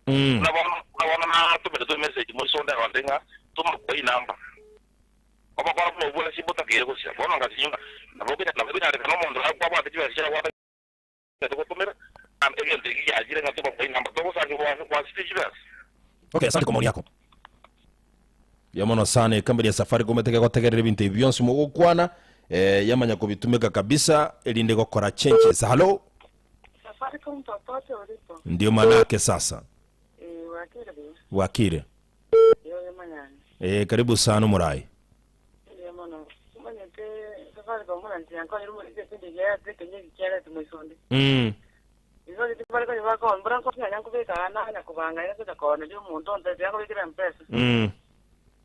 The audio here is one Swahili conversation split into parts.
na to be message mo sonda wandenga to mo pay number oba kwa mo bula si bota kire ko sia bono ngasi nyunga na bobina de no mondo kwa kwa tiwa sia wa to ko mera am egen de ya jire ngato mo pay number to ko sa kwa speech bas. Okay, asante kwa maoni yako. Yamono sana kambali ya Safaricom meteke gutegerera ibintu byonse mu gukwana yamanya ko bitumika kabisa elinde gukora changes. Hello Safaricom totote ulipo. Ndio manake sasa. Wakire bi. Wakire. Yo manyani. Karibu sana murai. Yamono. Manyete Safaricom mwana ntiyanko irumu ikindi ya tekenye kichele tumusonde. Izo ditibale ko yako mbura ko nyanko beka na kubanga yako takona yo muntu onde yako bikira mpesa.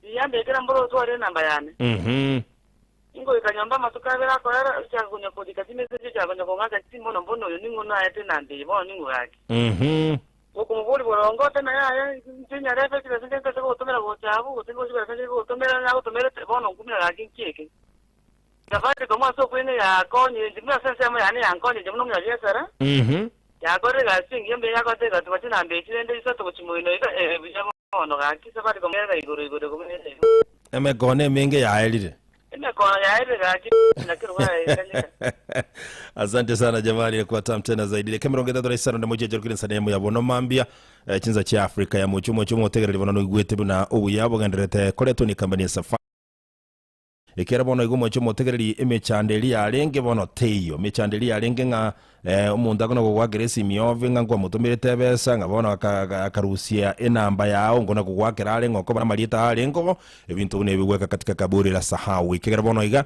Yambe kira mburo tuwale namba yane. Ingo ikanyamba matukabera ko era cyagunya kodika kimeze cyaganya ko ngaka timono mbono yo ningo na yate nande bo ningo yake. Uko muburi borongo tena ya tinya refe kile senge ko otomera go chabu utingo shibara senge ko otomera na otomera bono kumira laki kike. Safari ko maso kwene ya konye ndimya sense mo yane yankoni jemno mya yesara. Ya gore ga singi yambe ya ko te ga tuwa tina mbe chinde iso to chimoino ika ono ga ki Safari ko mera igoro ko mera. Eme gone menge ya elire. Asante sana jamani kwa tamtena zaidi. Kamera ngeda dora isano ndamoje jerukire sanemu ya bono mambia chinza cha Afrika ya muchumo tegere bono igwete buna ubuyabo ganderete koleto ni kambani ya Safari. Ekera bono igumo chumo tegere emechandeli ya lenge bono teyo mechandeli ya lenge nga umuntu agona kugwageresi miove nga ngwa mutumirete besa nga bono akarusia enamba yao ngona kugwakera ale ngoko bara malita ale ngo ebintu bune bigweka katika kaburi la sahawi kigera bono iga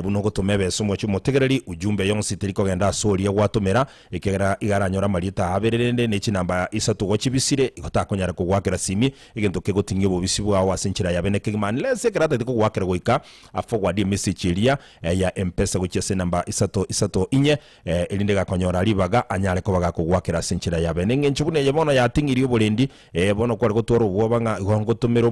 buno gutumebe sumo chumo tegereri ujumbe yonsi tiriko genda sori yawatumira ikigera igaranyora malita abererende ne chinamba isatu go chibisire igotakonyara kugwakera simi igento kegotinge bobisi bwa asinchira yabeneke man lese kerata diko gwakera goika forward message ilia ya M-Pesa guchese namba isato inye elinde konyora libaga anyale ko baga kugwakira sinchira yabe nenge nchubune yebono yatingiri obulendi bono kwari gutoro bwobanga ngo tumero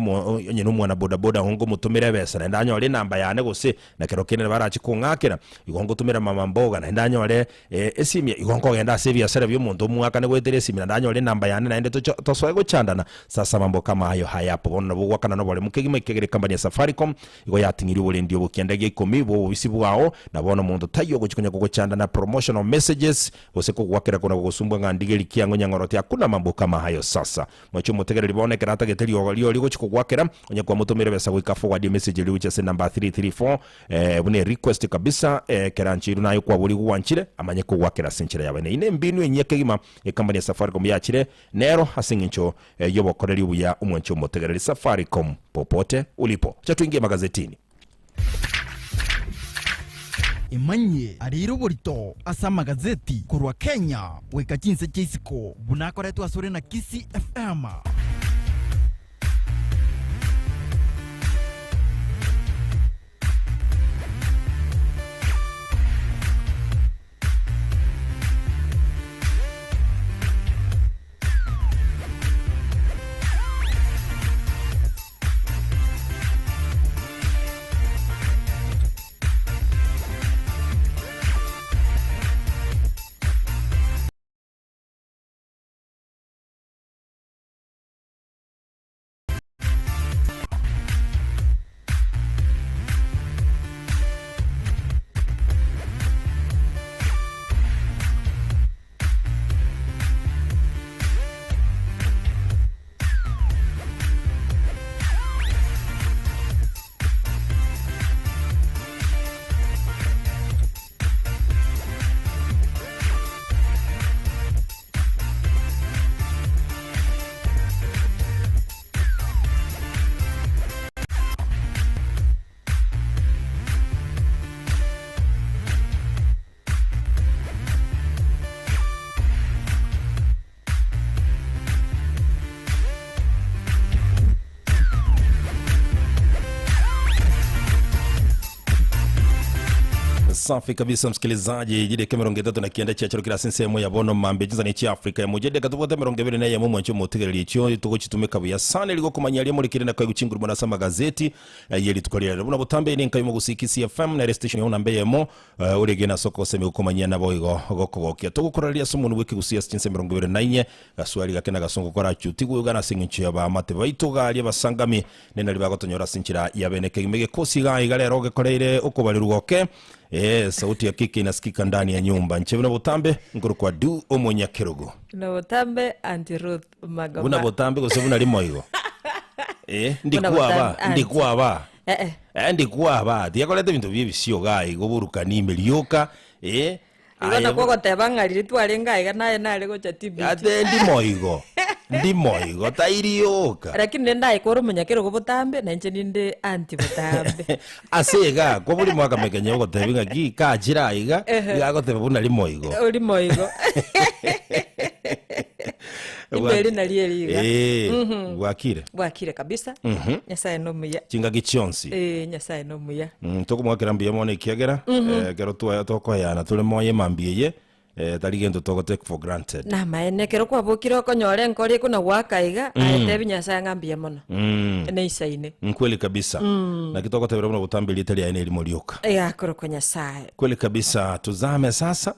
nyine umwana boda boda hongo mutumire besa ndanyo le namba yane gose na kerokene barachi kungakira igongo tumira mama mboga na ndanyo le esimye igongo genda sevia sera byo muntu mwaka ne gwetere simira ndanyo le namba yane na ende to swego chandana sasa mambo kama hayo hayapo bono bwakana no bole mukegime kegere kambani ya Safaricom igo yatingiri obulendi obukiendage ikomibo bisibuao na bono muntu tayo guchikonya chandana promotional messages oseko gwakira kuna gusumbwa ngandigeli kiango nyangoroti akuna mambo kama hayo sasa mwacho mutegere libone kerata geteli olio ligo chikugwakira onye kwa mutumire besa gwika forward message liuche se number 334 bune request kabisa keranchiru nayo kwa buli guwanchire amanye kugwakira sinchira yabene ine mbinu enyeke gima ekambani ya Safaricom yachire nero hasingincho yobo koreli uya umwancho mutegere Safaricom popote ulipo chatuingie magazetini. Imanye ariro burito asa magazeti kurwa Kenya weka chinse chisiko bunakoretwa sore na Kisi FM. safi kabisa msikilizaji jide kemirongo 3 na kienda cyacero kira sensemo ya bono mambe jinza ni Afrika ya mujede katuvote mirongo 2 na ya mumwancho mutegereri cyo tugochitumika buya sana ligo kumanyalia muri kirenda kwa gucingura mwana sama gazeti yeli tukorera buna butambe ni nkayo mugusiki FM na station yona mbeyemo urege na soko seme ukomanya nabo igo gokogokia tugukoraria sumuntu wiki gusia sinse mirongo 24 gaswali gakena gasongo kora chuti gugana singinchi ya ba mate baitugalia basangami nena libagotonyora sinchira ya beneke imege kosi ga igalero gekoreire ukubalirugoke sauti ya kiki inasikika ndani ya nyumba nchebuna butambe nguru kwa du omonya kerugo na butambe anti Ruth Magamba una butambe gusebuna limo igo ndikuwa aba ndikuwa aba diakolete bintu bibisio gai goburuka ni milioka Igona kwa tebanga litwalenga iga naye nale gocha tibi ate ndimo igo tairioka lakini nenda ikoro munyakero gobutambe na nje ninde anti butambe asega ko buri mwaka mekenye go tebinga ki ka jira iga gagotebe buna limo igo Ibeli na lieliga wakire kabisa nyasaye no muya kinga gichonsi nyasaye no muya tukumwakira mbiye mone kiagera gero tuwa toko yana tule moye mambiye taligendo toko take for granted na maenekero kwa bukiro konyore nkori kuna gwakaiga aete nyasaye ngambia mono ne isaine kweli kabisa na kitoko tebera muna butambili tali ene limolioka akoro kwa nyasaye kweli kabisa tuzame sasa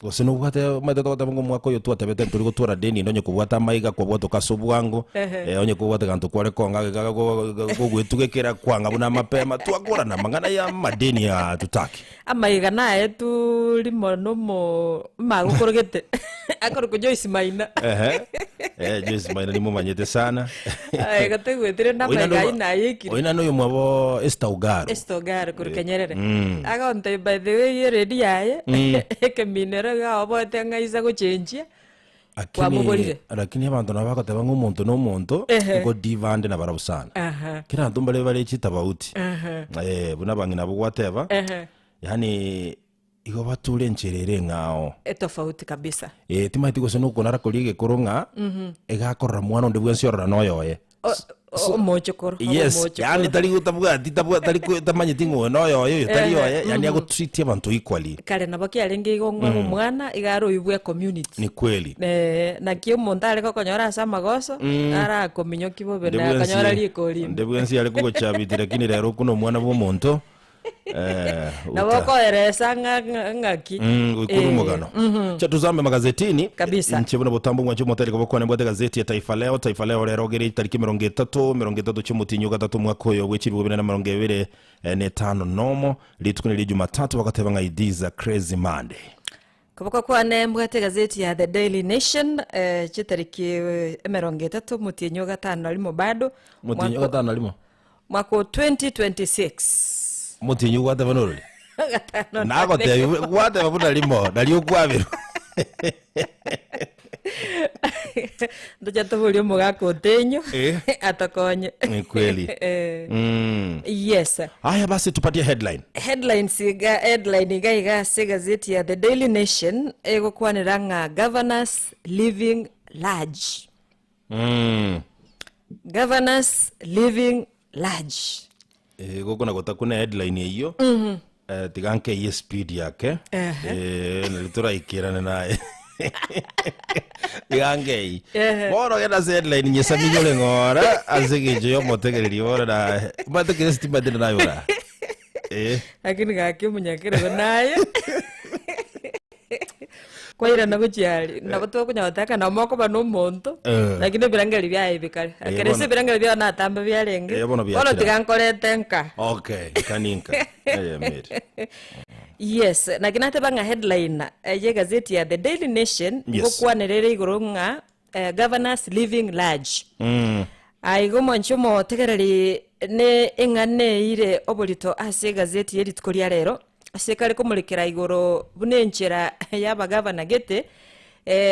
Goseno bwate matatoka ngo mwako yo tuatebete turi gutura deni ndonye kubwata maiga kwa bwato kasubwango onye kubwata kantu kware konga gugwitugekera kwanga buna mapema twakora na mangana ya madeni ya tutaki amaiga nae turi mono magukorogete akoro ko Joyce Maina Joyce Maina ni mumanyete sana gategwetire na maiga ina yiki oina no yo mwabo Estogaro kuri Kenyerere agonte by the way ready yaye keminera ga obote ngaiza guchenjia lakini abantu nabakoteba nk'umuntu n'umuntu ngo divande na barabusana kira ntumbale bale chitabauti buna bangina bugwateba yani igo batule ncherere ngao tofauti kabisa timati go seno konara kolige koronga egakorra mwana ndebwe nsiorra noyoye mochokoro yes yani tali utabuga tali tamanye tingo noyoye tali yoye yani agotreat abantu equally kale nabaki alenge igongwa mwana igaro ibwe community ni kweli na kio montale ko konyora sama goso ara kominyo kibobe na konyora likoli ndebwe nsi ale ko chabitira kini rero kuno mwana bo monto na wako eresa ngaki ikuru mugano cha tuzame magazetini kabisa nchibona botambo mwacho motari ko bokone bwate gazeti ya Taifa Leo rero gere tariki 30 cy'umutinyo gatatu mwako yo wechiri 2025 nomo litukuni Jumatatu wakateba nga idiza Crazy Monday Kuboko kwa nembwate gazeti ya The Daily Nation chitariki 30 mutinyo gatano alimo bado mutinyo gatano alimo mwako 2026 mutinyu wate banori nago te wate babuna limo dalio kwabiro ndoja tobulio mugako tenyo atakonye ni kweli yes haya basi tupatie headline iga gazeti ya The Daily Nation ego kwanira nga governors living large governors living large gogo na gota kuna headline hiyo tiganke hii speed yake nilitora ikirana naye tiganke boro gena headline nyesa minyole ngora azige yo motegereri boro na matekere stima tena nayo ra lakini gake munyakire naye kwa ira naguchiali nabato kunyawataka na moko bano monto lakini birangeli byaye bikale akerese birangeli bya natamba byalenge bono tigankorete nka okay kaninka mate yes naginate banga headline ye gazeti ya The Daily Nation gokwanerere igoro nga governors living large aigo monchomo tegereri ne engane ire obolito ase gazeti yeri tukoria rero asekare kumulikira igoro bunenchera y'abagavana gete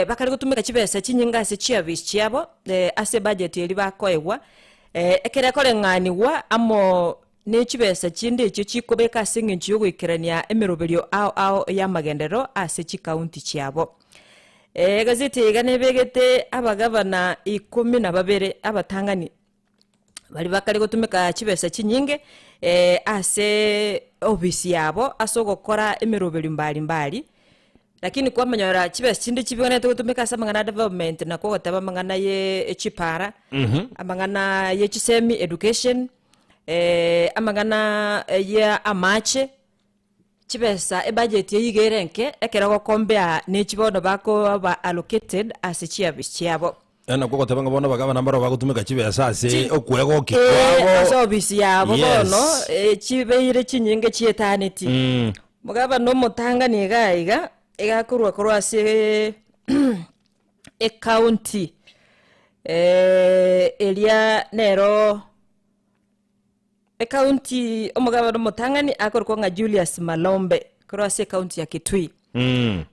bakari gutumika kibesa kinyinga ase chiavis chiabo ase budget eri bakoegwa ekere kore ng'aniwa amo ne kibesa kindi ekyo kikobeka ase ng'enchi y'ogwikirania emeroberio ao y'amagendero ase chikaunti chiabo gazeti igane begete abagavana 12 abatangani bali bakari gutumika kibesa kinyinge ase ofisi yabo ase gukora emiroberi mbali lakini kwa manyora chibes chindi chibonete gutumika sa mangana development na ko gotaba mangana ye chipara amangana ye chisemi education amangana ye amache chibesa budget ye yigerenke ekera gokombea ne chibono bako ba allocated as chiabo na ko gotaba ngabona bagaba nambaro bagutumika chibesa ase okwego kikwabo ase ofisi yabo bono chibeire chinyinge chietaneti mugaba no mutanga ni gaiga igakurwa kurwa se county elia nero county omugaba no mutangani akorwa nga Julius Malombe kurwa se county ya Kitui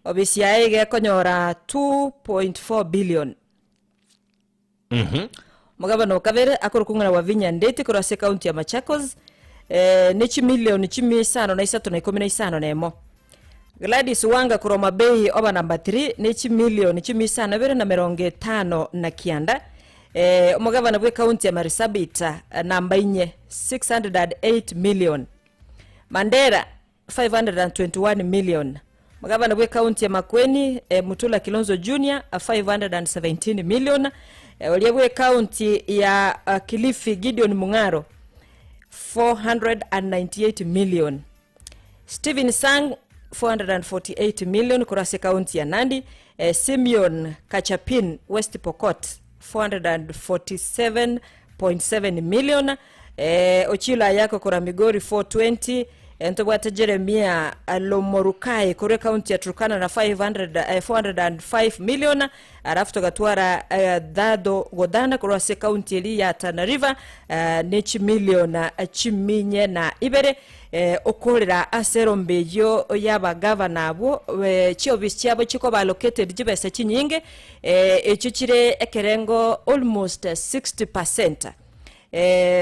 obisi yaige konyora 2.4 billion mugaba no kabere akorwa nga Wavinya Ndeti kurwa se county ya Machakos nichi milioni 5.315 nemo Gladys Wanga kuroma bei oba number 3 nichi milioni 5.250 na kianda umugabana bwe county ya Marsabit namba 4 608 million Mandera 521 million mugabana bwe county ya Makueni Mutula Kilonzo Junior 517 million oliyebwe county ya Kilifi Gideon Mungaro 498 million Steven Sang 448 million kurase county ya Nandi Simeon Kachapin West Pokot 447.7 million Ochila yako kura Migori 420 Ntobwata Jeremia Lomorukai kure county ya Turkana na 405 million arafu togatwara Dado Godana kurase county eli ya Tana River nechi million chiminye na ibere okorera aserombeyo yaba governor abo chiobisi cyabo chiko ba allocated jibese chinyinge echuchire ekerengo almost 60%.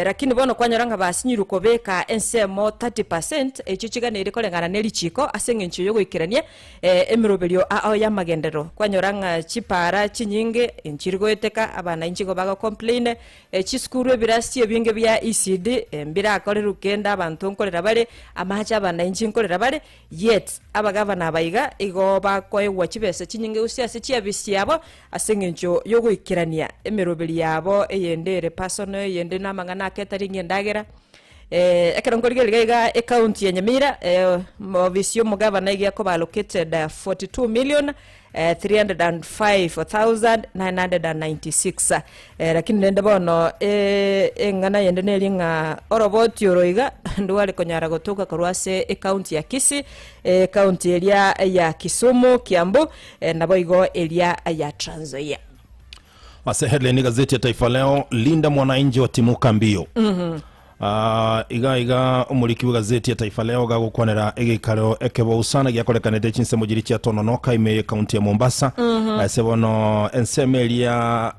Lakini bono kwanyaranga basinyiru kobeka ensemo 30% echichigana iri kolengana nelichiko asengencho yo gwikirania emiroberio ao ya magendero kwanyoranga chipara chinyinge enchirgo eteka abana inchigo baga complain chiskuru birasi ebinge bya ECD mbira akore rukenda abantu nkolera bare amacha abana inchinkolera bare yet abagavana abayiga igo bakoewa chibese chinyinge usiase chiabisi yabo asengencho yo gwikirania emiroberi yabo eyendere personal yende namangana catering endagera ekerongoliga account ya Nyamira visio mugavana igi yakoba allocated 42 million 305,996 lakini nende bono engana yende nelinga oroboti oroiga nduwale konyara gotuka korwase account ya Kisi account elia ya Kisumu Kiambu nabo igo elia ya Trans Nzoia. Ase headline gazeti ya Taifa Leo, Linda mwananchi wa timuka mbio. Iga umuliki wa gazeti ya Taifa Leo gagukwanera egikaro ekebo usana gyakolekanete chinsemo giri kya Tononoka ime county ya Mombasa. Sebono ensemelia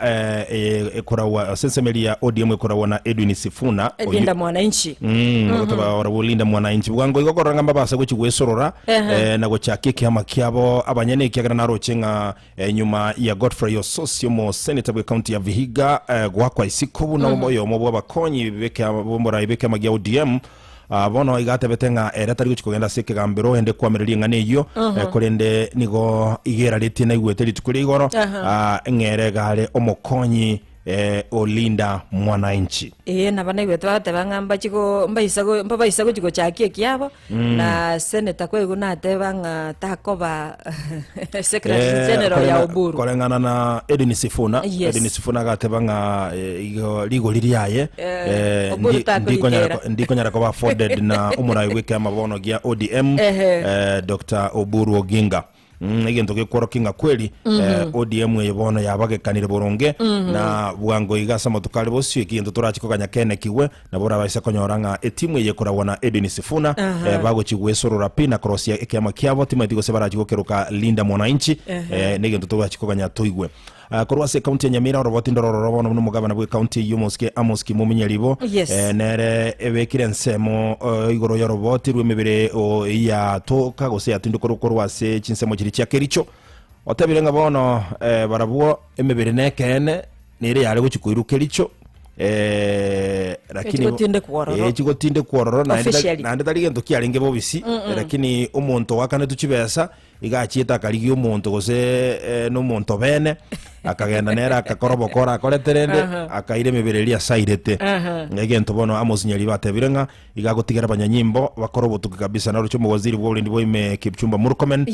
ekorawa ensemelia ODM ekorawa na Edwin Sifuna Linda mwananchi. Ngotaba ora Linda mwananchi bwango igogoranga mbabasa go kigwesorora na go cyakike amakyabo abanyene kyagana na rochenga nyuma ya Godfrey Ososio mo senator wa county ya Vihiga gwakwa isikubu na moyo mo bakonyi beke ibeke magia ODM bono igate betenga eretari guchikogenda sike gambiro ende kwamereria ngane iyo kurende nigo igera liti na igwete litukuri igoro ngere gale omokonyi Olinda mwananchi na bana igwete batebanga chiko mbaisa go chiko chakie kiabo na senator kwego na tebanga takoba secretary general ya Oburu kolengana na Edwin Sifuna. Edwin Sifuna gatebanga ligo liriaye ndiko nyara ko afforded na umurai weke amabono gya ODM Dr. Oburu Oginga igento gekoro kinga kweli ODM yebono yabagekanire boronge na bwango igasa motukale bosyo igento turachikoganya kene kiwe na bora baisa konyoranga etimu yekorawa na Edwin Sifuna bago chigwesorora pina cross ya ekyama kyabo timadigo sebarachigokeruka Linda mwananchi negento turachikoganya toigwe korwase county ya Nyamira roboti ndororo no mugabana bwe county yumoske amoski muminyalibo nere ebekire nsemo igoro ya roboti rwemebere ya toka gose yatindukoro korwase chinsemo kiri kya Kericho otabirenga bono barabuo emebere nekene nere yale guchikuiru Kericho lakini chigotinde kuororo na ndetari gento kiarenge bobisi lakini umuntu wakane tuchibesa igachita karigi umuntu gose no muntu bene akagenda nera akakorobokora akoreterende akaire mibereria sairete ngegento bono amosinyari batebirenga igagotigera banyanyimbo bakorobotuka kabisa na rucho waziri bwo ulindi boime Kipchumba Murkomen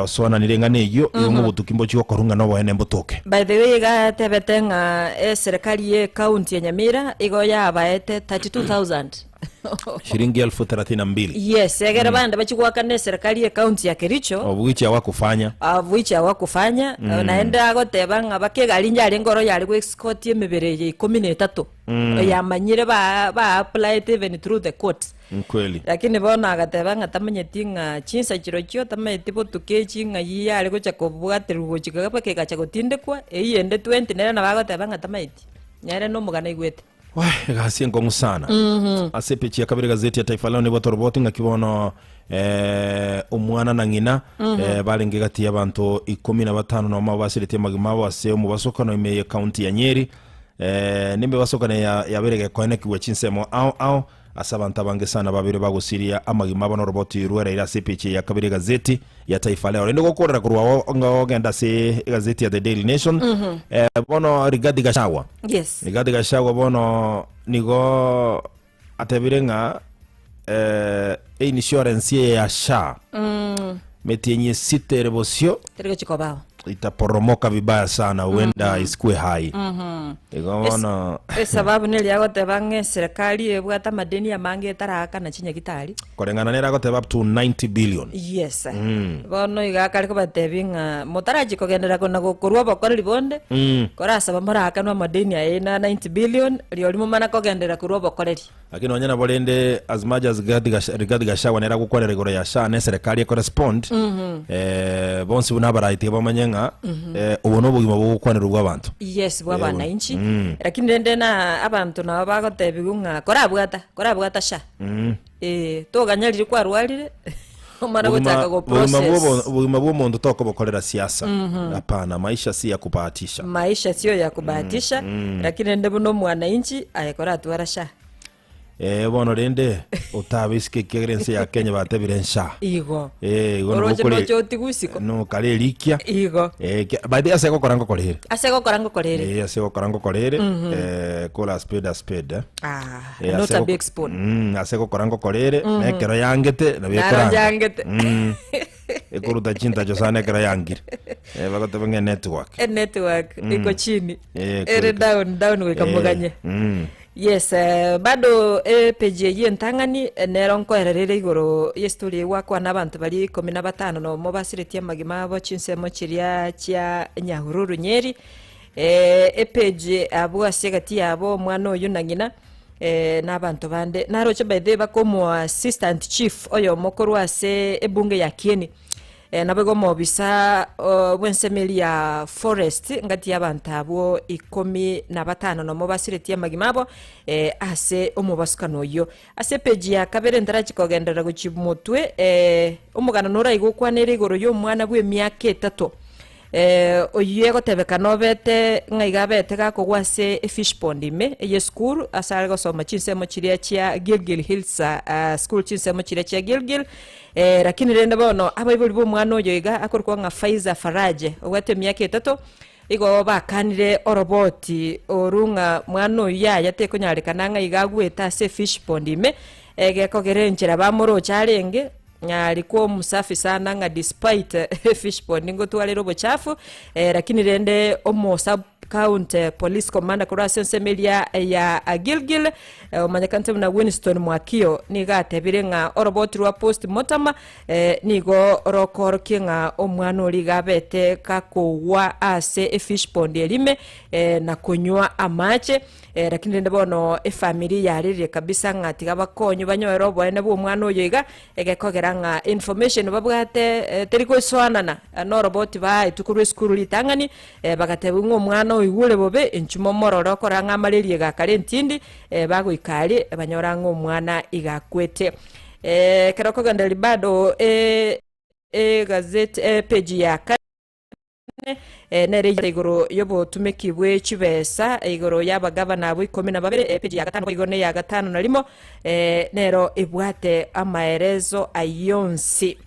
oswana nirenga neyo ngo butukimbo chiko korunga no boene mbutoke. By the way gatebetenga serikali ye county ya Nyamira igo yabaete 32,000 shilingi 32,000. Yes, egera banda bachigwakane serikali ya county ya Kericho obuichi awakufanya naenda gotebanga bakegalinja ari ngoro yari ku escort yemebereye 13 yamanyire ba apply even through the courts kweli, lakini bona agatebanga tamanyetinga chinsa chirochio tamayetibo tukechi ngayi yari gocha kobwatirwo chikagapa kegacha gotindekwa eyende 20 nera nabagotebanga tamayeti nyare no mugana igwete gasi ngongu sana. Asepechi ya kabiri gazeti ya Taifa Leo ni botoroboti ngakibono umwana na ngina balinge gati y'abantu 15 no mabasirite magima bose mu basokano imeye county ya Nyeri nimbe basokane yaberege kwene kiwe chinsemo au asabanta bange sana babiri bagusiria amagima bano roboti ruera ira sepechi ya kabiri gazeti ya Taifa Leo ndo gokorera kurwa ngogenda se gazeti ya The Daily Nation bono Rigathi Gachagua. Yes, Rigathi Gachagua bono nigo atebirenga insurance ya SHA metenye site rebosio terego chikobao itaporomoka vibaya sana huenda isikue hai. Igona sababu nili yagotebange serikali ebwata madeni ya mange taraka na chinya gitari korengana nera goteba up to 90 billion. Yes, bono igakari ko batebinga motaraji kogendera kona gokorwa bakora libonde korasa bamara no madeni ya 90 billion liolimo mana kogendera kurwa bakoreri, lakini wanyana bolende as much as Rigathi Gachagua nera gukorera igoro ya SHA ne serikali correspond bonsi bunabaraite bamanya ubono bugima bwo kwanira rw'abantu. Yes, bwabana inchi lakini ndende na abantu na bagotebigunga korabwata SHA to ganyarire kwa rwarire umara gutaka go process bugima bwo muntu toko bokorera siasa. Hapana, maisha si ya kubahatisha, maisha sio ya kubahatisha lakini ndebe no mwana inchi ayekora atwara SHA bono rende utabiske kegerense ya Kenya batebire SHA igo oroje no choti gusiko no kale likia igo baadhi asego korango korere asego korango korere kola spade not a big spoon asego korango korere nekero yangete na bekoranga yangete ekuruta chinta josane kera yangire bagotebenge network iko chini ere down wekamuganye. Yes, bado page ye ntangani neronko ererere igoro yesturi wakwa nabantu bari 15 no mobasireti amagima bo chinsemo chiria chia Nyahururu Nyeri page abo asegati yabo mwana oyu nangina nabantu bande naroche baide bakomo assistant chief oyo mokoro ase ebunge ya Kieni nabego mobisa wensemeli ya forest ngati y'abantu abo 15 no mobasireti amagimabo ase omubasukano yo ase page ya kabere ndarachi kogendera guchimutwe umugana nora igukwanira igoro yo mwana bwe myaka 3 oyiye gotebeka nobete ngaiga bete gakogwase fish pond ime ye school asare gosoma chinsemo chiria chia Gilgil Hills school chinsemo chiria chia Gilgil lakini rende bono abaibuli bo mwana oyo iga akorwa nga Faiza Faraje ogwate myaka 3 igo bakanire oroboti orunga mwana oyo yate konyarikana ngaiga gweta se fish pond ime gekogerenjera bamoro charenge alikuwa msafi sana nga despite fish pond ngo twalero bochafu lakini rende omo sub county police commander kwa sensemelia ya Gilgil manyakante na Winston Mwakio niga tebirenga orobot rwa post mortem nigo rokorokinga omwana oliga bete kakogwa ase fish pond elime na kunywa amache lakini rende bono family yarire kabisa ngati gabakonyo banyoero bone bo mwana oyiga egekogeranga information babwate teriko swanana no robot ba itukuru school litangani bagatebunga omwana oyigule bobe enchumo mororo koranga malaria ga karentindi bagoikali banyoranga omwana igakwete keroko gandali bado gazette page ya nere igoro yobo tumekibwe chibesa igoro yaba governor bwe 12 page ya 5 igone ya 5 na limo nero ibwate amaerezo ayonsi.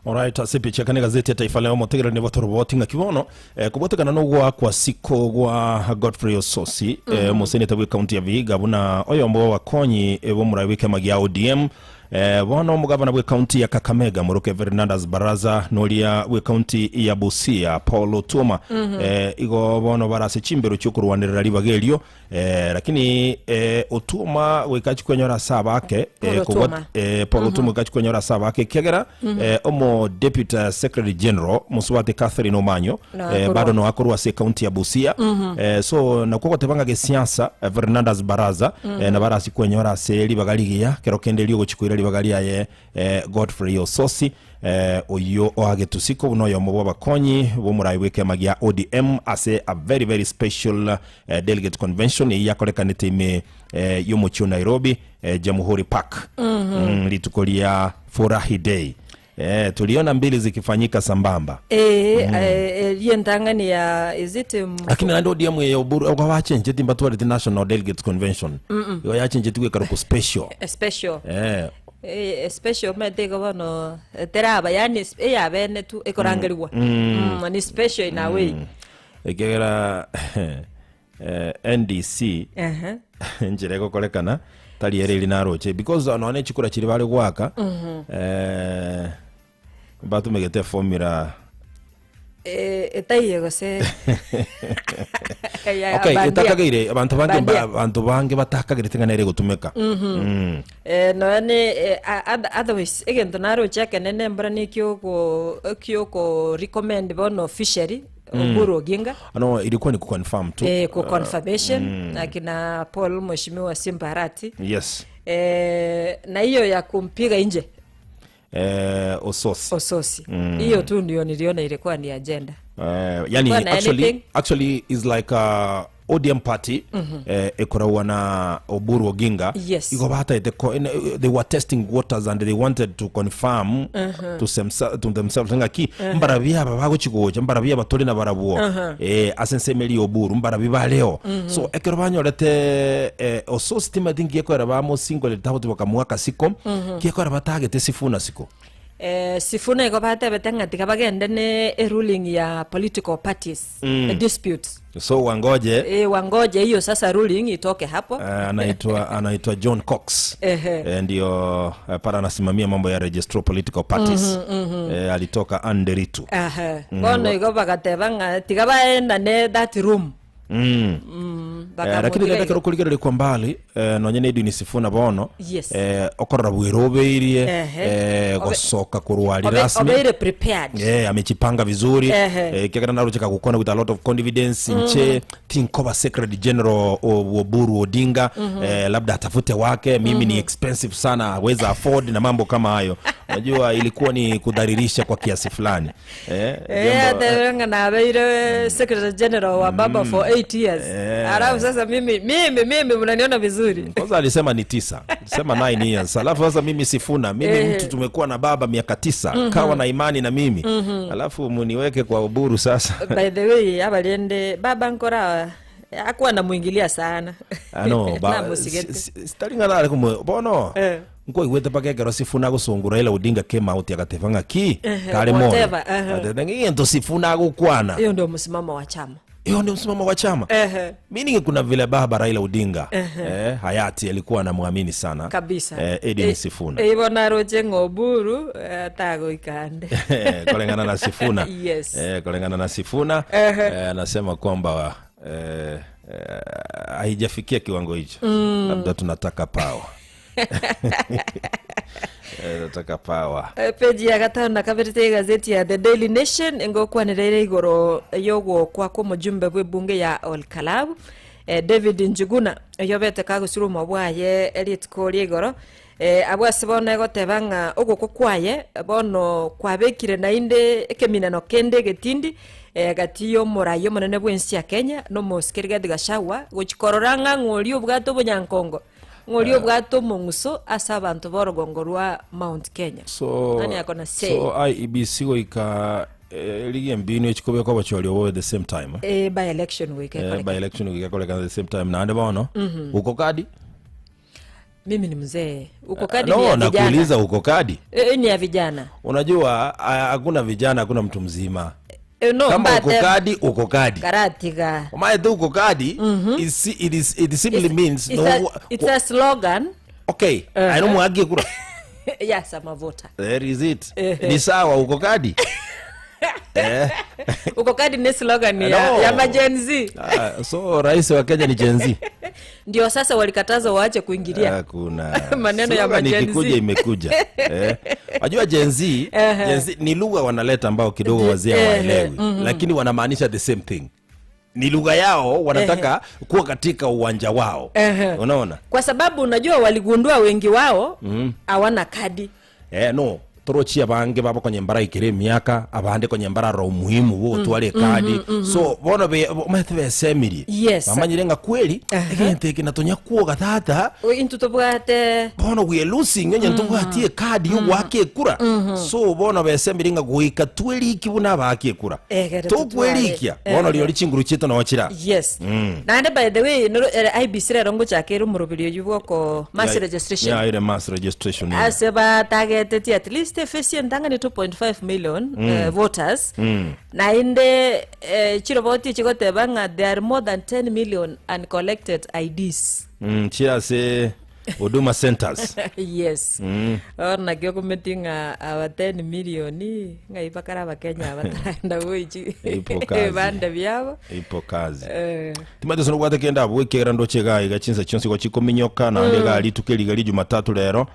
Alright, asipi chakane gazeti ya Taifa Leo motegera ni voto roboti nga kibono kubotegana no gwa kwa siko gwa Godfrey Ososi museni tabwe county ya Vihiga buna oyombo wa konyi bo murawike magia ODM bono omugabana bwe county ya Kakamega Muruke Fernandes Baraza nolia bwe county ya Busia Paul Otuma igo bono barase chimbero cy'okurwanirira libagelyo lakini Otuma wekachi kwenyora sabake Paul Otuma wekachi kwenyora sabake kegera omo deputy secretary general Muswati Catherine Omanyo bado no akorwa se county ya Busia so nakoko tebanga ge siasa Fernandes Baraza na barasi kwenyora se libagaliya kero kendelio gochikwira libagalia ye Godfrey Ososi oyo oagetusiko buno yo mubwa bakonyi bo muraiweke magia ODM ase a very very special delegate convention yakolekanite ime yo mucho Nairobi Jamhuri Park litukolia Furahi Day tuliona mbili zikifanyika sambamba yendangani ya izite lakini ndio ODM ya Oburu kwa wachenje timba tu the National Delegates Convention yo yachenje tuwe karuko special special medego bano teraba yani ya bene tu ekorangeliwa ni special in a way egera NDC njireko kolekana tali ere linaroche because anaone chikura chiri bale gwaka batu megete formula etaye gose okay itakagire abantu bange batakagire tinganere gutumeka no ne otherwise egento naro cheke nene mbra ni kyoko recommend bono fishery Oburu Oginga no ilikuwa ni kuconfirm tu ku confirmation akina Paul Mheshimiwa Simbarati yes na hiyo ya kumpiga nje Ososi hiyo tu ndio niliona ilikuwa ni agenda yani actually is like a ODM party ekora na Oburu Oginga iko bata they were testing waters and they wanted to confirm to themselves ngaki mbarabia babago chikoje mbarabia batoli na barabuo asensemeli Oburu mbarabia leo so ekero banyorete Ososi tima dingi ekora bamo single litabuti bakamwaka siko kiekora batagete sifuna siko sifuna iko bata betanga tikabagenda ne ruling ya political parties disputes so wangoje hiyo sasa ruling itoke hapo anaitwa John Cox ndio para anasimamia mambo ya registrar political parties alitoka Anderitu bono iko bagatebanga tikabaenda ne that room lakini nenda kero kuligera kwa mbali nonyene edu ni sifuna bono okorra bwiroberie gosoka kurwali rasmi obere prepared amechipanga vizuri kigana narucheka kukona with a lot of confidence nche tinkoba secretary general Oburu Odinga labda atafute wake mimi ni expensive sana aweza afford na mambo kama hayo unajua ilikuwa ni kudhalilisha kwa kiasi fulani ndio na abere secretary general wa baba for 8 years alafu sasa mimi mnaniona vizuri kwanza alisema ni 9 alisema 9 years alafu sasa mimi sifuna mimi mtu tumekuwa na baba miaka 9 kawa na imani na mimi alafu muniweke kwa Oburu sasa by the way abaliende baba nkora akuwa namuingilia sana no staringa nale kumwe bono ngo igwete pakegero sifuna gusungura ila Odinga came out yakatevanga ki kale mo atengi ndo sifuna gukwana hiyo ndio msimamo wa chama meaning kuna vile baba Raila Odinga hayati alikuwa anamwamini sana kabisa Edwin Sifuna ibona roje ng'Oburu tago ikande kolengana na Sifuna kolengana na Sifuna anasema kwamba haijafikia kiwango hicho labda tunataka power nataka power page ya 5 na kabirite gazeti ya The Daily Nation ngokwa nerere igoro yogo kwa ko mujumbe bwe bunge ya Olkalabu David Njuguna yobete kagusuru mabwaye elite kori igoro abwasibona gotebanga ogoko kwaye bono kwabekire na inde ekeminano kende getindi gatiyo morayo monene bwensi ya Kenya no mosikirga digashawa gochikororanga ng'oli obwato bonyankongo ng'oli obwato monguso asa abantu borogongorwa Mount Kenya so nani akona say so IEBC goika ligi mbinu echikobe kwa bacholi obo at the same time by election week by election week kwa at the same time na ande bono uko kadi mimi ni mzee uko kadi no, ni ya vijana nakuuliza uko kadi ni ya vijana unajua hakuna vijana hakuna mtu mzima no, kama uko kadi karatika umaye tu uko kadi it simply means it's a slogan okay I know mwagi kura yes I'm a voter there is it ni sawa uko kadi uko kadi ni slogan ya majenzi so rais wa Kenya ni jenzi ndio sasa walikataza waache kuingilia kuna maneno ya majenzi imekuja unajua jenzi ni lugha wanaleta ambao kidogo wazee hawaelewi lakini wanamaanisha the same thing ni lugha yao wanataka kuwa katika uwanja wao unaona kwa sababu unajua waligundua wengi wao hawana kadi no torochi abange baba kwenye mbara ikire miaka abande kwenye mbara ro muhimu wo twale kadi so bona be metwe semiri yes amanyirenga kweli egente kinatonya kuoga tata into tobwate bona we losing nyenye ntubwatie kadi yo wake kura so bona be semiri nga guika tweli kibuna bake kura to kwelikia bona liyo lichinguru chito na wachira yes nande by the way no IBC rero ngo chakero murubirio yuboko mass registration ile mass registration aseba targeted at least efficient ndanga ni 2.5 million voters na inde chiroboti chigotebanga there are more than 10 million uncollected IDs chia se Huduma centers yes na kyo kumetinga awa 10 million ngai bakara bakenya abatanda wichi banda byabo ipo kazi timate sono kwate kenda abwe kera ndochega igachinza cyonse kwa chikominyoka na ndega litukeli gali Jumatatu lero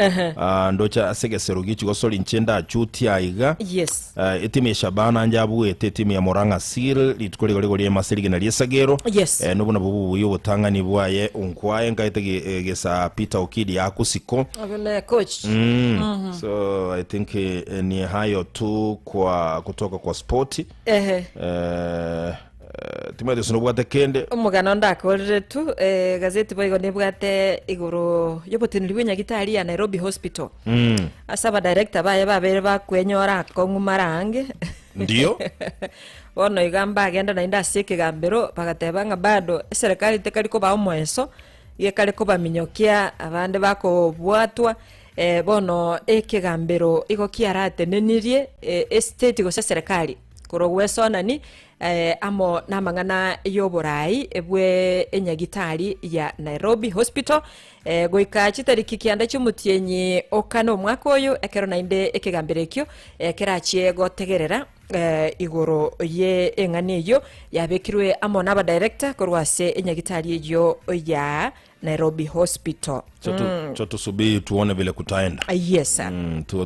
ndocha asegesero gichi gosoli nchenda chuti aiga yes etime ya Shabana njabu etime ya Moranga Sil litukeli gali masirige na liesagero yes nobuna bubu yo butangani bwaye unkwaye ngaite gesa Peter Okidi akusiko abele coach so I think ni hayo tu kwa kutoka kwa sporti timade sono bwate kende umugano ndakorere tu gazeti boigo nebwate iguru yoboteniri bw'Nyagitari ya Nairobi Hospital asaba director baye babere bakwenyora kongumarange ndio bono igamba agenda na indasike gambero bagatebanga bado serikali tekariko ba omweso yekariko baminyokia abande bako bwatwa bono ekegambero iko kiarate nenirie estate go serikali kurogwesona ni amo namangana yoborai ebwe Enyagitari ya Nairobi Hospital goika chitariki kianda cy'umutienyi okano mwaka oyo ekero nainde ekegamberekyo kerachie gotegerera igoro ye engani yo yabekirwe amo naba director korwase Enyagitari yo ya Nairobi Hospital choto subi tuone vile kutaenda yes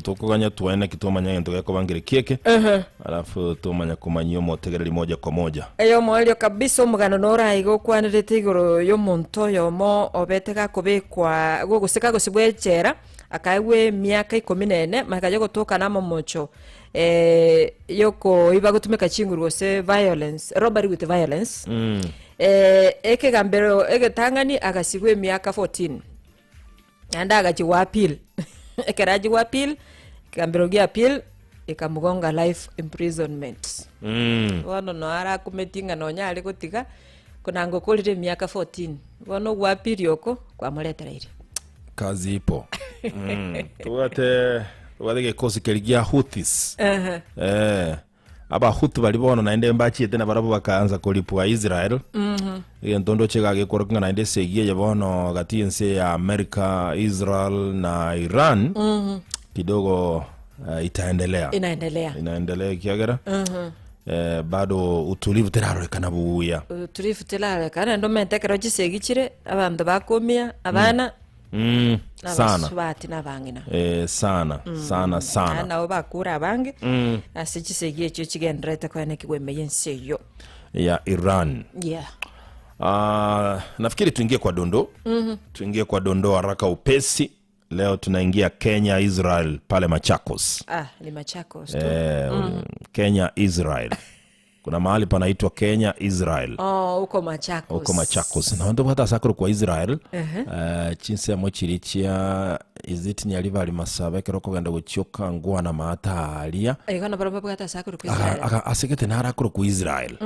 tukuganya tuene kitomanya ngento yako bangire kieke alafu tumanya kumanyo motegereri moja kwa moja eyo mwalio kabisa umugano nora igo kwanirete igoro yo muntu yomo obetega kubekwa gugusika gusibwechera akaigwe miaka 14 makaje gotoka na momocho yoko iba gutumika chinguru gose violence robbery with violence ekegambero egetangani agasigwe miaka 14 anda agachiwa appeal ekeraji wa appeal gambero gi appeal ikamugonga life imprisonment wono no ara kumetinga no nyari gutiga kunango kulire miaka 14 wono gwa appeal yoko kwa muletera ire kazi ipo tuwate gikosi keligia Houthis aba Houthi balibona naende mbachi tena barabo bakaanza kulipwa Israel iyo ntondo chega gekorokanga naende segie yabono gati ense ya America Israel na Iran kidogo inaendelea kiagera bado utulivu terarokana buya utulivu terarokana ndo mentekero gisegikire abantu bakomia abana sana swati na bangina sana na bakura abange asikisegie cyo kigendrete kwa nekigweme yense yo ya Iran nafikiri tuingie kwa dondo haraka upesi. Leo tunaingia Kenya Israel pale Machakos. Ni Machakos tu. Kenya Israel. Kuna mahali panaitwa Kenya Israel. Uko Machakos. Na ndo hata sakuru kwa Israel. Chinse ya mochirichia is it nyali bali masaba kero kugenda gucyoka ngwana matalia kana baramba bwata sakuru ku Israel asigete nara kuro ku Israel.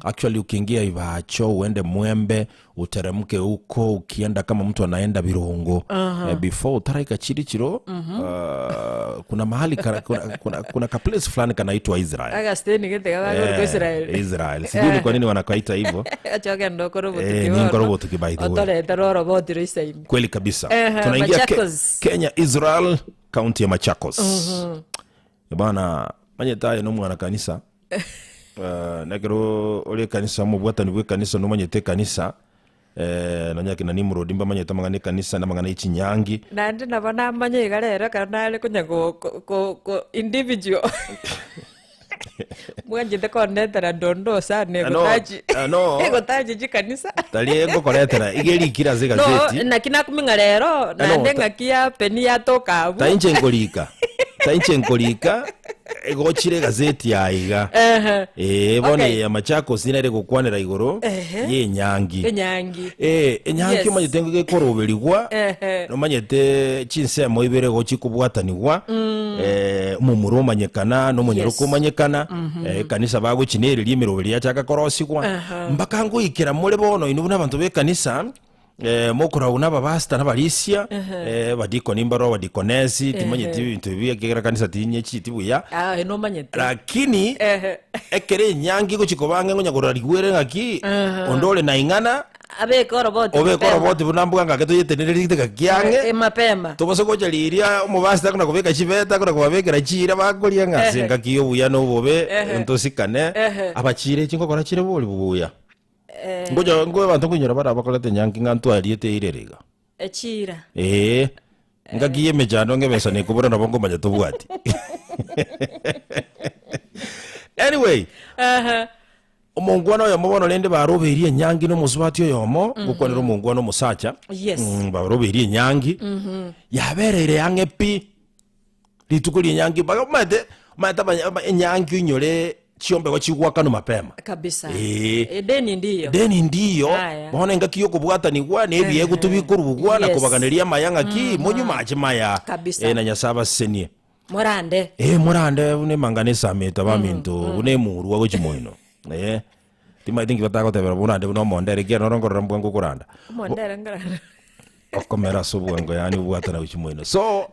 Actually ukiingia Ivacho uende Mwembe uteremke huko ukienda kama mtu anaenda Birungo before utaraika Chirichiro kuna mahali kuna ka place fulani kanaitwa Israel. Agasteni gete kama ku Israel. Israel. Sijui kwa nini wanakaita hivyo. Achoka ndokoro botukiwa. Ni ngoro tukibaidho. Otole teroro botiro isai. Kweli kabisa. Tunaingia Kenya, Israel, county ya Machakos. Bana manyetaye no mwana kanisa. Nakero ole kanisa mu bwata ni kanisa no manyete kanisa. Nanyaki na Nimrod imba manyeta mangane kanisa na mangane Ichinyangi. Nandi nabona manye galera kana ale kunyago ko individual. Mwanje konetera dondo sana gotaji. No. Gotaji jikanisa. Tali gokoretera igeri kira ze gazeti. No, nakina kuminga lero nande ngakia peni ya toka abu. Tainche ngolika egochire gazeti ya iga. Bone ya Machakos inare gukwanira igoro ye Nyangi. Enyangi manyete ngekoroberigwa. No manyete chinsemo ibere gochikubwatanigwa. Mumuro manyekana no munyeroko manyekana. Kanisa bago chinere limiroberi ya chaka korosigwa. Mbaka ngo ikira muri bono inubuna abantu be kanisa. Mokora unaba basta nabalisia badiko nimbaro badikonesi timanyeti bintu biya kanisa tinye chitibuya no manyeti lakini ekere Nyangi go chikobanga ngo nyagora ligwere ngaki ondole na ingana abeko roboti bunambuga ngaketo yetenere liteka kyange mapema tobose ko jaliria umubasta kuna kubeka chibeta kuna kubabekera chira bakolia ngasenga kiyo buya no bobe ntosikane abachire chingo kora chire boli bubuya ngoja ngo abantu kunyora bara bakolete Nyangi ngantu aliete irerega echira ngagiye mejano ngebesa ne kubona nabongo manya tobwati anyway omongwana ya mobono lende baroberie Nyangi no musubati yomo gukonera omongwana musacha baroberie Nyangi yaberere yangepi litukuli Nyangi bagamate mata Nyangi nyore chiombe kwa chigwaka no mapema kabisa deni ndiyo bona ngakiyo kubwata nigwa nebiye gutubikurubugwa na kubaganiria mayanga ki munyu mache maya na nyasaba senie murande une mangane sameta baminto une muru wa chimoino tima think batako tebera bunande no mondere ke no ngorora mbwango kuranda mondere ngaranda okomera sobwango yani bwata na chimoino so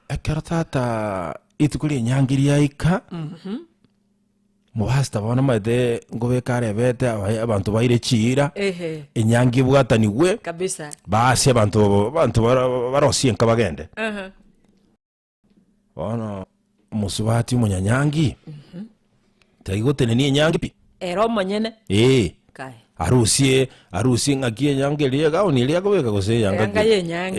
ekertata itukuli Nyangi yaika Mubasta bona made ngobe karebete abantu baire chira Nyangi bwatanigwe kabisa basi abantu barosie nkabagende bona musubati Nyangi tayigotene ni Nyangi pi ero monyene kai arusie ngakie Nyangi liega onilia kubeka gose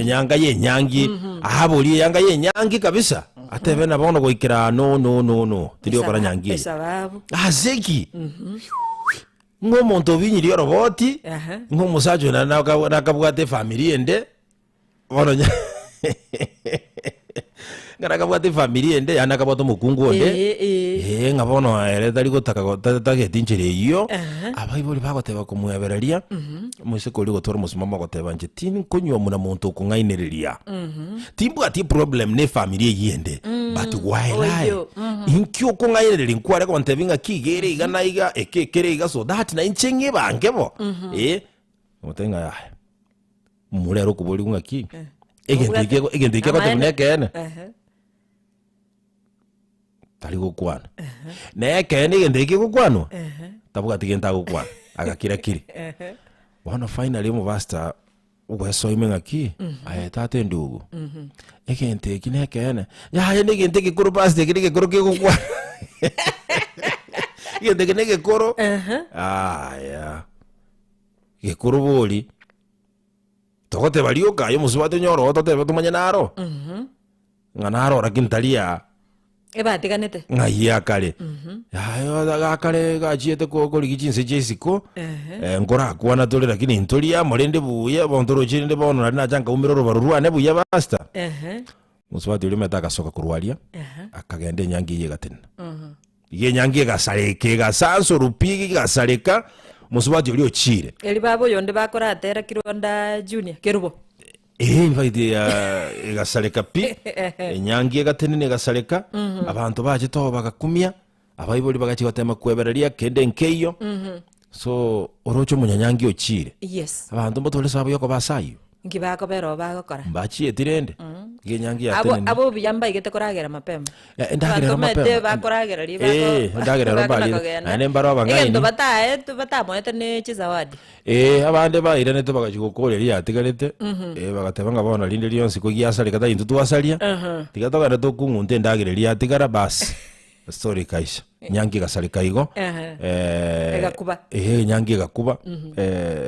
Nyanga ye Nyangi ahabuli Yanga ye Nyangi kabisa atebe na bono goikira no tirio para Nyangi sababu azeki ngo monto vinyiri roboti ngo musajo na nakabwate family ende bono ngarakabwate family ende yanakaboto mukungu onde ngabono ere tari gotaka tagetinjire iyo abaiboli bagoteba kumwebereria mwese koli gotora musimama goteba nje tin konyo muna muntu kungainereria timbu ati problem ne family yende but why lie inkyo kungainereria nkware ko ntebinga kigere igana iga ekekere iga so that na inchenye bangebo mutenga mulero kuboli ngaki egentike ko tebunekene tali gukwana nekene egentike gukwanwa tabuga tigenta gukwana agakira kiri wana finally mubasta ugweso imengaki tate ndugu egentike nekene ya negentike kuru paste kiri kuru gukwana egentike nege kuru ya gekuru boli togote balioka yo musubate nyoro tote tumanya naro nganaro rakintalia batiganete ngaiya kale ayo daga kale gachiete ko ligichinse jesiko ngora kwana tole lakini ntolia molende buya bondoro chinde bono na janga umiroro barurwane buya basta musubate uli metaka soka kurwalia akagende Nyangi yegatena ye Nyangi gasaleke gasanso rupigi gasaleka musubati uli ochire eli babo yonde bakora atera kironda junior kerubo infaiti igasaleka pi enyangi egatene igasaleka abantu baje to bagakumia abaiboli bagachigotema kwebereria kende nkeyo so orocho munyanyangi ochire yes abantu mbotole sabo yoko basayo ngibako bero bagokora bachi etirende ngenyangi ya tene abo biyamba igete koragera mapema ndagera mapema bakoragera libako ndagera robali ane mbaro abangaini ngendo batamoete ne chizawadi abande bairane to bagachikokoreria atigarete bagatebanga bona linde lyonsi ko giasale kata intu twasalia tigatoka ne to kungunte ndagereria atigara bas story kaisha nyangi gasale kaigo egakuba nyangi egakuba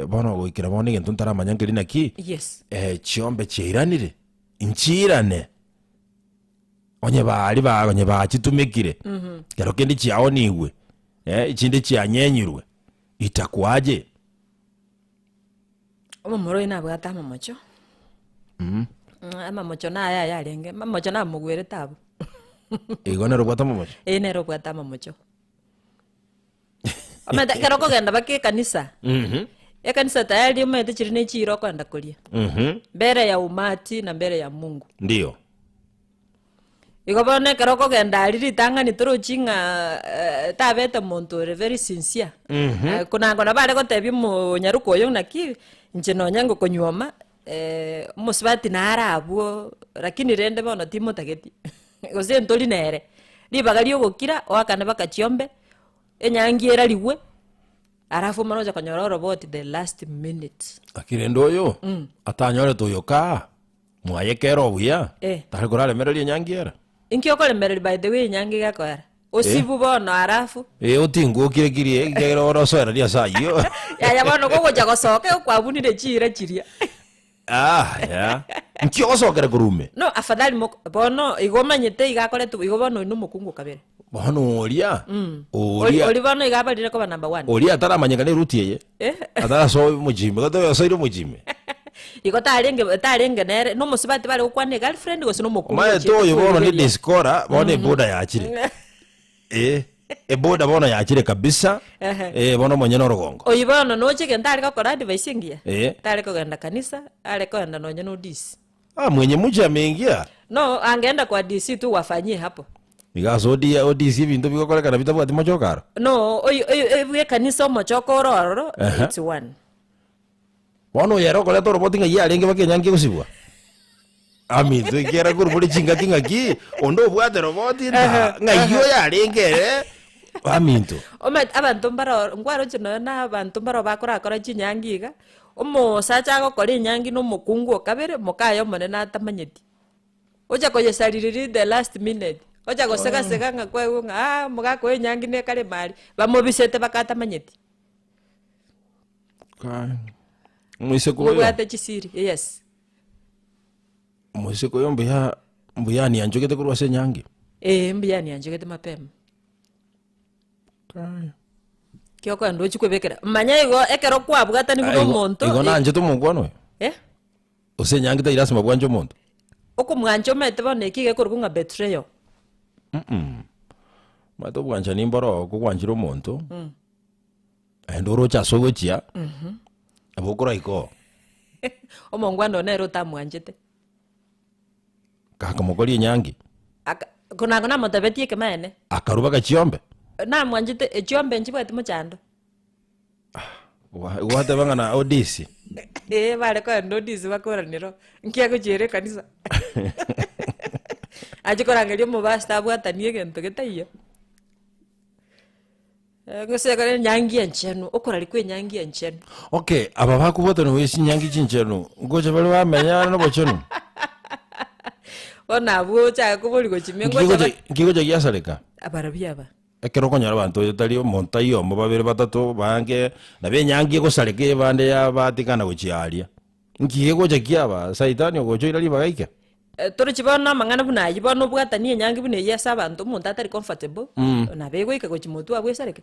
bona goikira bona ngento ntara manyangeli naki yes chiombe chiranire inchirane onye bachitumikire kero kendi chiaoniwe ichinde chianyenyirwe itakwaje omomoro ina bwata mamocho amamocho na yarenge mamocho na mugwere tabo igone robwata mamocho ne robwata mamocho amada kero kogenda bake kanisa kanisa tayari umete chirine chiro kwenda kulia mbere ya umati na mbere ya Mungu ndio igobone kero kogenda aliri tangani turuchinga tabete muntu very sincere kuna ngona bare gotebi mu nyaruko yo naki nje nonyango konyoma musibati narabu lakini rende bona timo tageti goze ntoli nere libagari ogokira wakane bakachiombe enyangi eraliwe arafu manoja konyora robot the last minute akirendo oyo atanyore toyoka mwayekero buya tari korale merali nyangi era inki okole merali by the way nyangi gakora osibu bono arafu otingu kirekirie gero rosoera dia sayo ya bono gogo jagosoke kwabunire chire chiria ya nki ogosokera kurume no afadhali bono igomanyete igakore tu igobono ino mukungu kabere bono oria oli bono igabalire ko number 1 oria ataramanyeka ne ruti ye atara so mujime gato so iro mujime iko tarenge nere no musibati bale ukwane girlfriend go sino mukungu ma to yo bono ni discora bono boda yachire boda bono yachire kabisa bono mwenye no rugongo oyibono no chike ndari gakora advice ingia tare ko genda kanisa ale ko enda no nyano dis mwenye mucha ameingia no angeenda kwa DC tu wafanyie hapo igasodia odisi bintu bikokolekana bitabu ati mochokaro no oye kanisa mochokoro ororo it's one bono yero kole to roboti nga yarenge bakenyange gusibwa ami tu kera guru boli chinga ki ondo bwate roboti nga yo yarenge aminto abantu mbaro ngwaro chino na abantu mbaro bakora chinyangiga omo sacha go kore nyangi no mukungu kabere mokayo monena tamanyeti oja koyesaliriri the last minute oja goseka nga kwewe nga mugako nyangi ne kare mari bamobisete bakata manyeti mwise ko bwate chisiri yes mwise ko mbuya ni anjogete kurwa se nyangi mbuya ni anjogete mapema kyoko ndo chikwebekera manya igo ekero kwabwata ni kuno monto igo nanje to mugwano ose nyangi ta irasima bwanjo monto oko mwanjo mete bone kige kurunga betrayal mato bwanja nimboro ko kwanjiro monto endoro cha sogochia abokora iko omongwando nero tamwanjete kaka mokoli nyangi kuna motabetie kemene akaruba kachiombe na mwanjite echiombe nchibwete muchando wate bangana odisi vale ko odisi bakoraniro nkia kuchere kanisa achikorangerio mubasta bwatanie gento getaiyo ngoseka nyangi enchenu okorari kwe nyangi enchenu okay aba bakubota no wesi nyangi chinchenu ngoje bali bamenya no bochenu ona bucha kubuli go chimengo ngigoje giasaleka abarabiaba ekero konyara bantu tali monta yo mo babere batatu bange na benyangi gosaleke bande ya batikana gochiaria ngigoje giaba saitani gocho irali bagaika toro chibona mangana buna yibona bwatanie nyangi bune yesa abantu umuntu atari comfortable na begoika gochimutu abwesaleke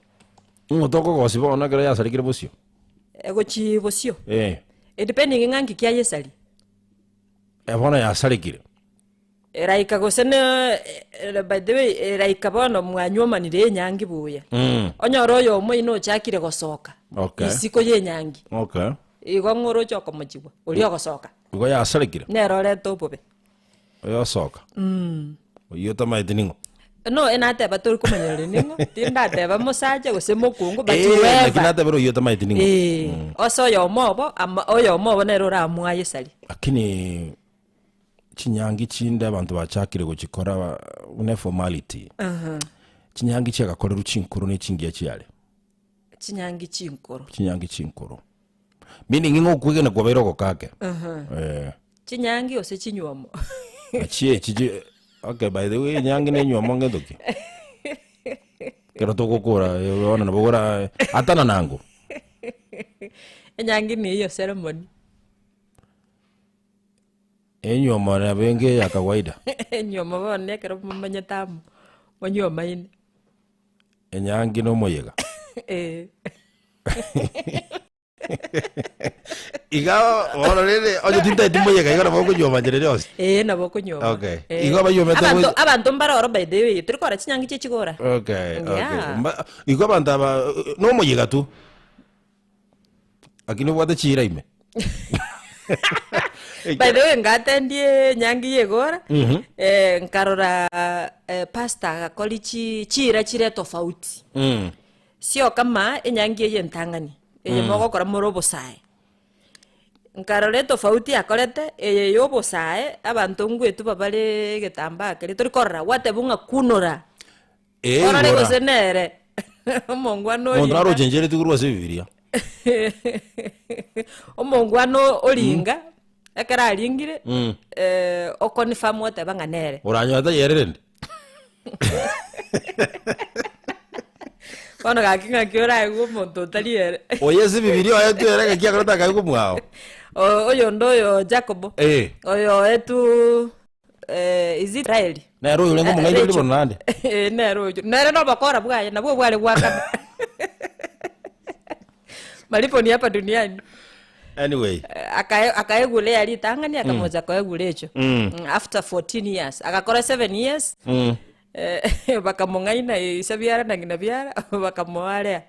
ngotoko gosibona kera yasalikire bosio gochibosio depending ngangi kya yesali bona yasalikire raika gosene by the way raika bono mwanyomanire nyangi buya onyoro yo mo ino chakire gosoka isiko ye nyangi igo ngoro choko mochiwa uri ogosoka igo ya sarekire nerore topobe yo soka yo tamaite ningo no enateba turi kumanyere ningo tindateba musaje gose mokungu but lakini atebero yo tamaite ningo oso yo mobo oyo mobo nerora amwaye sali lakini chinyangi chinde abantu bachakire gukikora une formality chinyangi chagakorera uchinkuru ne chingiya cyale chinyangi chinkuru meaning ingo kwigena kwa biroko kake chinyangi ose chinywomo chiji okay by the way nyangi ne nywomo ngedoki kero tokokora yona nabogora atana nango nyangi ni hiyo ceremony nywomo na benge ya kawaida nywomo bone kero mumanyetamu nywomo ine nyangi no moyega Iga ororere ojo tinta timoyega iga nabo kunyoma jerere ose nabo kunyoma okay iga bayomete abantu mbaroro by the way turikora chinyangi chechigora okay iga bantaba no moyega tu akini bwate chiraime by the way ngatendie nyangi yegora nkarora pasta gakori chira tofauti sio kama enyangi yentangani mogokora morobo sae nkarore tofauti akorete yobo sae abantu ngwetu babale getamba kere turikorra watebunga kunora orare gosenere omongwano mondaro jenjere tukurwa se bibiria omongwano olinga ekara alingire okonfirm watebanga nere oranyo ata yerende Kono gakinga kiora ego monto taliere. Oye se bibirio etu era que akora taka kumwao. Oyo ndo Jacobo. Oyo etu is it Israel. Na royo lengo mungaide ndi bonande. Na royo. Na no bakora bwaye na bwo bwale bwaka. Malipo ni hapa duniani. Anyway. Akaegule alitangani akamoja kaegule echo. After 14 years. Akakora 7 years. Bakamongaina isabiara na ginabiara bakamoarea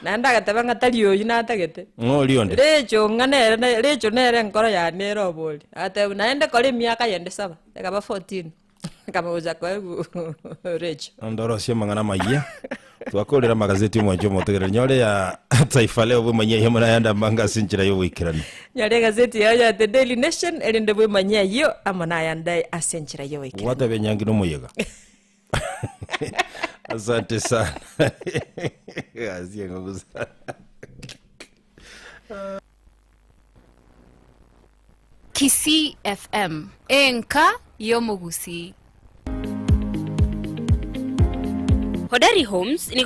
nanda gatabanga taliyo ina tagete lionde lecho ngane lecho nere nkoro ya nero boli ate naende kole miaka yende 7 kaba 14 kama uza kwa lecho ndoro sia mangana maiya twakorera magazeti mwanjo motegere nyore ya Taifa Leo bumanye yemo na yanda manga sinchira yo wikirani nyore gazeti ya The Daily Nation elinde bumanye yo amana yanda asenchira yo wikirani wata benyangi no muyega asante sana azie ngoguza Kisii FM enka yomugusi Hodari Homes ni